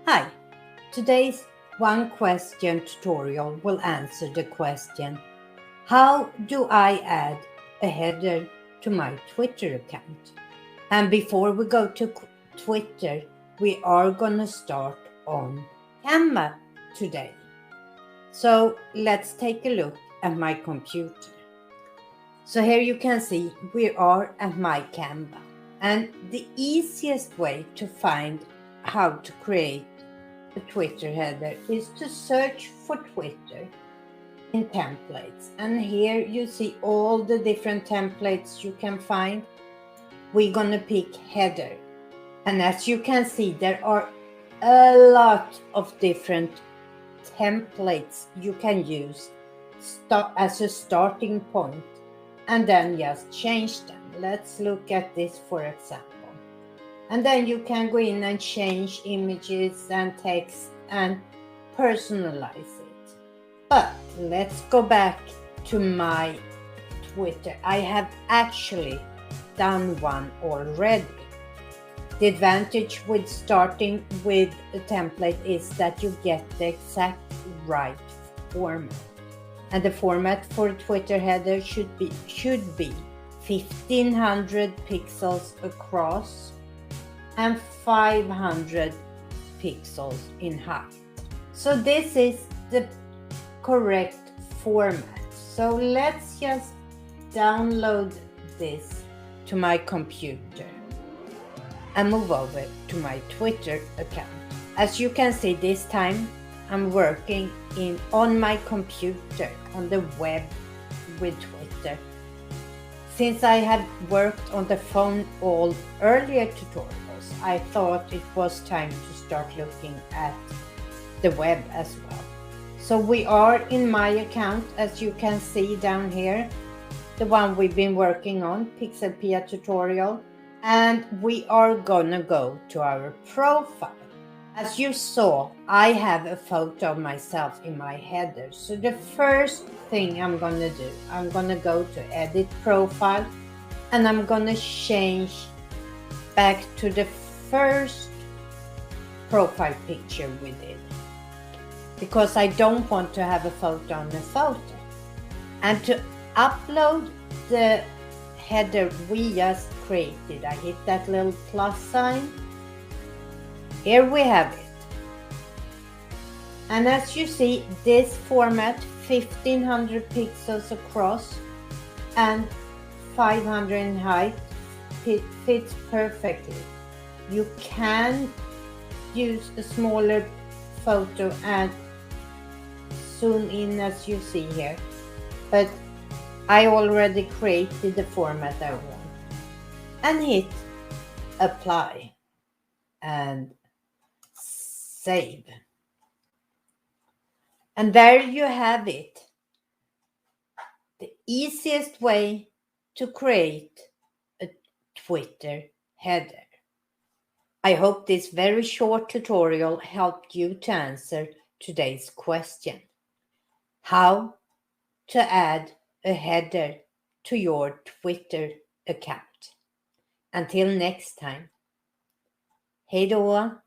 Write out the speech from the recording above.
Hi, today's one question tutorial will answer the question, how do I add a header to my Twitter account? And before we go to Twitter, we are going to start on Canva today. So let's take a look at my computer. So here you can see we are at my Canva. And the easiest way to find how to create a Twitter header is to search for Twitter in templates. And here you see all the different templates you can find. We're going to pick header. And as you can see, there are a lot of different templates you can use as a starting point and then just change them. Let's look at this for example. And then you can go in and change images and text and personalize it. But let's go back to my Twitter. I have actually done one already. The advantage with starting with a template is that you get the exact right format. And the format for a Twitter header should be 1500 pixels across and 500 pixels in height. So this is the correct format. So let's just download this to my computer and move over to my Twitter account. As you can see, this time I'm working on my computer on the web with Twitter. Since I have worked on the phone all earlier tutorials, I thought it was time to start looking at the web as well. So we are in my account, as you can see down here, the one we've been working on, PixelPia tutorial, and we are gonna go to our profile. As you saw, I have a photo of myself in my header. So the first thing I'm gonna do, I'm gonna go to edit profile and I'm gonna change back to the first profile picture we did, because I don't want to have a photo on the photo. And to upload the header we just created, I hit that little plus sign. Here we have it. And as you see, this format, 1500 pixels across and 500 in height, it fits perfectly. You can use a smaller photo and zoom in as you see here, but I already created the format I want. And hit apply and save. And there you have it. The easiest way to create a Twitter header. I hope this very short tutorial helped you to answer today's question. How to add a header to your Twitter account. Until next time. Hej då!